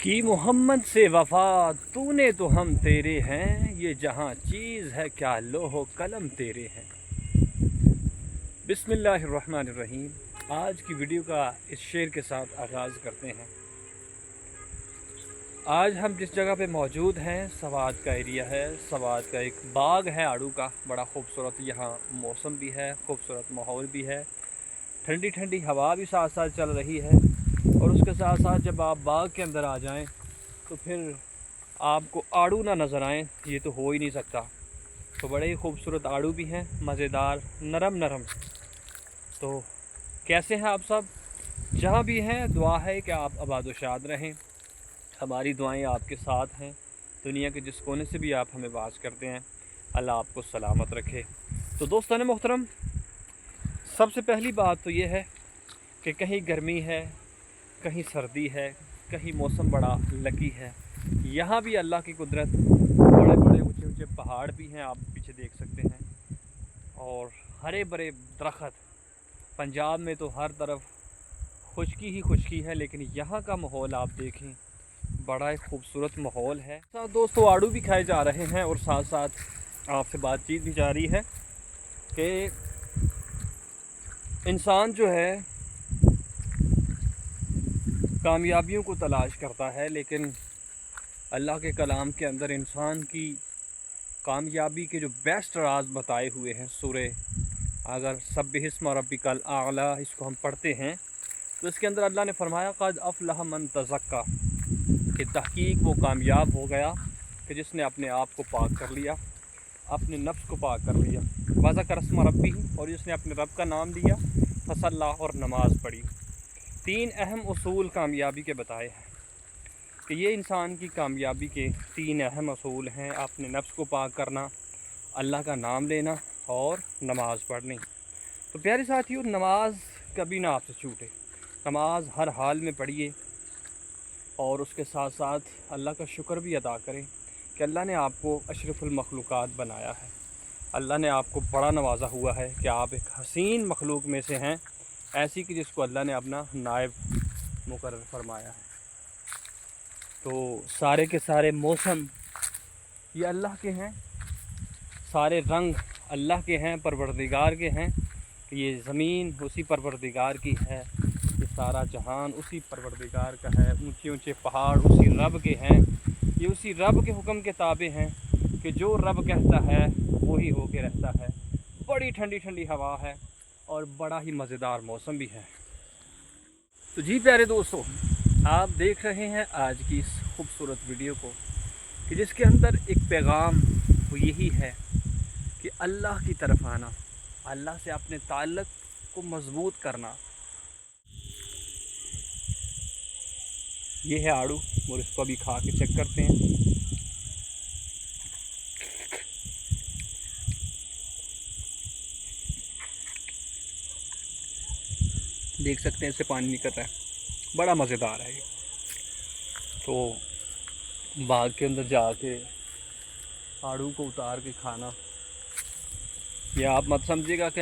कि मोहम्मद से वफा तूने तो हम तेरे हैं, ये जहाँ चीज़ है क्या लोहो कलम तेरे हैं। बिस्मिल्लाहिर्रहमानिर्रहीम। आज की वीडियो का इस शेर के साथ आगाज़ करते हैं। आज हम जिस जगह पे मौजूद हैं सवात का एरिया है। सवात का एक बाग है आड़ू का, बड़ा खूबसूरत। यहाँ मौसम भी है, खूबसूरत माहौल भी है, ठंडी ठंडी हवा भी साथ साथ चल रही है। और उसके साथ साथ जब आप बाग के अंदर आ जाएं तो फिर आपको आड़ू ना नज़र आएँ, ये तो हो ही नहीं सकता। तो बड़े ही खूबसूरत आड़ू भी हैं, मज़ेदार, नरम नरम। तो कैसे हैं आप सब? जहाँ भी हैं, दुआ है कि आप आबाद व शाद रहें। हमारी दुआएं आपके साथ हैं। दुनिया के जिस कोने से भी आप हमें बात करते हैं, अल्लाह आपको सलामत रखे। तो दोस्तान मोहतरम, सबसे पहली बात तो ये है कि कहीं गर्मी है, कहीं सर्दी है, कहीं मौसम बड़ा लकी है। यहाँ भी अल्लाह की कुदरत, बड़े बड़े ऊंचे ऊंचे पहाड़ भी हैं, आप पीछे देख सकते हैं, और हरे भरे दरख्त। पंजाब में तो हर तरफ खुशकी ही खुशकी है, लेकिन यहाँ का माहौल आप देखें, बड़ा ही खूबसूरत माहौल है। साथ दोस्तों आड़ू भी खाए जा रहे हैं और साथ साथ आपसे बातचीत भी जारी है कि इंसान जो है कामयाबियों को तलाश करता है, लेकिन अल्लाह के कलाम के अंदर इंसान की कामयाबी के जो बेस्ट राज बताए हुए हैं, अगर सब्बिहिस्म रब्बिकल आला इसको हम पढ़ते हैं तो इसके अंदर अल्लाह ने फरमाया क़द अफ़लह मन तज़क्का, कि तहकीक वो कामयाब हो गया कि जिसने अपने आप को पाक कर लिया, अपने नफ्स को पाक कर लिया। वज़कर अस्म रब्बी, और जिसने अपने रब का नाम लिया, फसल्ला, और नमाज़ पढ़ी। तीन अहम उसूल कामयाबी के बताए हैं कि ये इंसान की कामयाबी के तीन अहम उसूल हैं: अपने नफ्स को पाक करना, अल्लाह का नाम लेना, और नमाज़ पढ़नी। तो प्यारे साथियों, नमाज कभी ना आपसे छूटे। नमाज हर हाल में पढ़िए, और उसके साथ साथ अल्लाह का शुक्र भी अदा करें कि अल्लाह ने आपको अशरफुल मखलूक़ात बनाया है। अल्लाह ने आपको बड़ा नवाजा हुआ है कि आप एक हसीन मखलूक में से हैं, ऐसी कि जिसको अल्लाह ने अपना नायब मुकर्रर फरमाया है। तो सारे के सारे मौसम ये अल्लाह के हैं, सारे रंग अल्लाह के हैं, परवरदिगार के हैं। ये ज़मीन उसी परवरदिगार की है, ये सारा जहान उसी परवरदिगार का है, ऊंचे ऊंचे पहाड़ उसी रब के हैं, ये उसी रब के हुक्म के ताबे हैं कि जो रब कहता है वही हो के रहता है। बड़ी ठंडी ठंडी हवा है और बड़ा ही मज़ेदार मौसम भी है। तो जी प्यारे दोस्तों, आप देख रहे हैं आज की इस खूबसूरत वीडियो को कि जिसके अंदर एक पैगाम वो यही है कि अल्लाह की तरफ आना, अल्लाह से अपने ताल्लुक़ को मज़बूत करना। ये है आड़ू, और इसको अभी खा के चेक करते हैं। देख सकते हैं इससे पानी निकल रहा है, बड़ा मज़ेदार है ये। तो बाग के अंदर जाके आड़ू को उतार के खाना, ये आप मत समझिएगा कि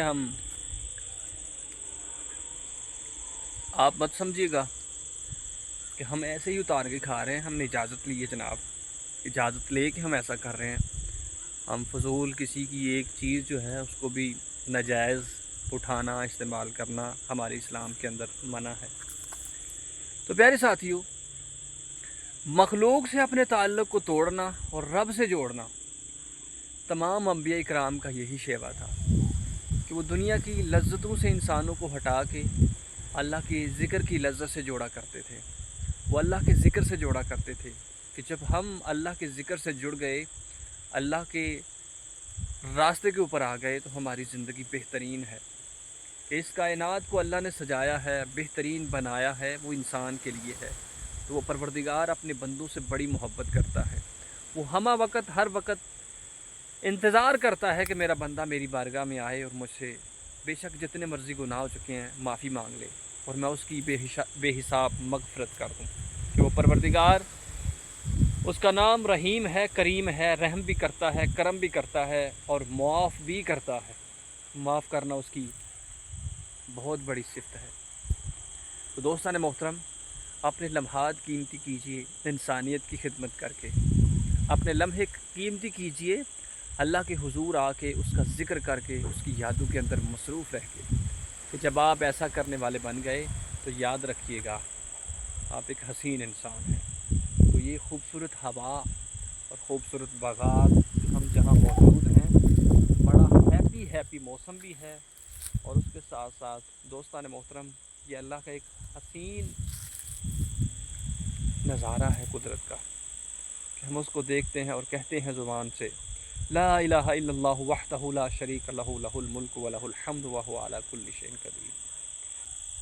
हम ऐसे ही उतार के खा रहे हैं। हमने इजाज़त ली है जनाब, इजाज़त ले के हम ऐसा कर रहे हैं। हम फजूल किसी की एक चीज़ जो है उसको भी नाजायज़ उठाना, इस्तेमाल करना हमारे इस्लाम के अंदर मना है। तो प्यारे साथियों, मखलूक से अपने ताल्लुक़ को तोड़ना और रब से जोड़ना तमाम अंबिया इकराम का यही शेवा था कि वो दुनिया की लज्जतों से इंसानों को हटा के अल्लाह के ज़िक्र की लज्जत से जोड़ा करते थे। वो अल्लाह के ज़िक्र से जोड़ा करते थे कि जब हम अल्लाह के ज़िक्र से जुड़ गए, अल्लाह के रास्ते के ऊपर आ गए, तो हमारी ज़िंदगी बेहतरीन है। कि इस कायनात को अल्लाह ने सजाया है, बेहतरीन बनाया है, वो इंसान के लिए है। तो वो परवरदिगार अपने बंदों से बड़ी मोहब्बत करता है। वो हमा वक़्त हर वक़्त इंतज़ार करता है कि मेरा बंदा मेरी बारगाह में आए और मुझसे बेशक जितने मर्ज़ी गुनाह हो चुके हैं माफ़ी मांग ले, और मैं उसकी बेहिसाब मग़फ़िरत कर दूँ। कि वो परवरदिगार, उसका नाम रहीम है, करीम है, रहम भी करता है, करम भी करता है, और मुआफ़ भी करता है। माफ़ करना उसकी बहुत बड़ी सिफ़त है। तो दोस्तान मोहतरम, اپنے لمحات قیمتی کیجئے انسانیت کی خدمت کر کے، اپنے لمحے قیمتی کیجئے اللہ کے حضور آ کے اس کا ذکر کر کے، اس کی یادوں کے اندر مصروف رہ کے، کہ جب آپ ایسا کرنے والے بن گئے تو یاد رکھیے گا آپ ایک حسین انسان ہیں۔ تو یہ خوبصورت ہوا اور خوبصورت باغات جو ہم جہاں موجود ہیں، بڑا ہیپی موسم بھی ہے، اور اس کے ساتھ ساتھ دوستان محترم یہ اللہ کا ایک حسین نظارہ ہے قدرت کا، کہ ہم اس کو دیکھتے ہیں اور کہتے ہیں زبان سے لا الہ الا اللہ وحدہ لا شریک لہ لہ الملک و لہ الحمد وہو علی کل شیء قدیر۔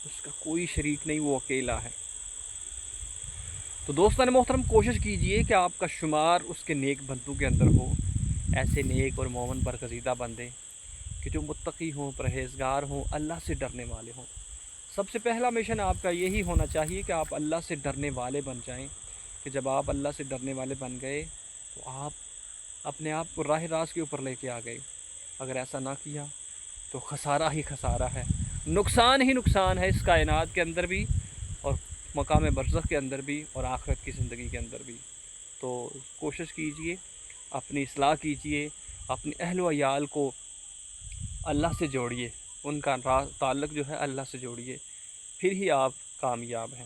اس کا کوئی شریک نہیں، وہ اکیلا ہے۔ تو دوستان محترم کوشش کیجئے کہ آپ کا شمار اس کے نیک بندوں کے اندر ہو، ایسے نیک اور مومن برگزیدہ بندے کہ جو متقی ہوں، پرہیزگار ہوں، اللہ سے ڈرنے والے ہوں۔ سب سے پہلا مشن آپ کا یہی ہونا چاہیے کہ آپ اللہ سے ڈرنے والے بن جائیں، کہ جب آپ اللہ سے ڈرنے والے بن گئے تو آپ اپنے آپ کو راہ راست کے اوپر لے کے آ گئے۔ اگر ایسا نہ کیا تو خسارہ ہی خسارہ ہے، نقصان ہی نقصان ہے اس کائنات کے اندر بھی، اور مقام برزخ کے اندر بھی، اور آخرت کی زندگی کے اندر بھی۔ تو کوشش کیجئے، اپنی اصلاح کیجئے، اپنے اہل و عیال کو اللہ سے جوڑیے، ان کا تعلق جو ہے اللہ سے جوڑیے، پھر ہی آپ کامیاب ہیں۔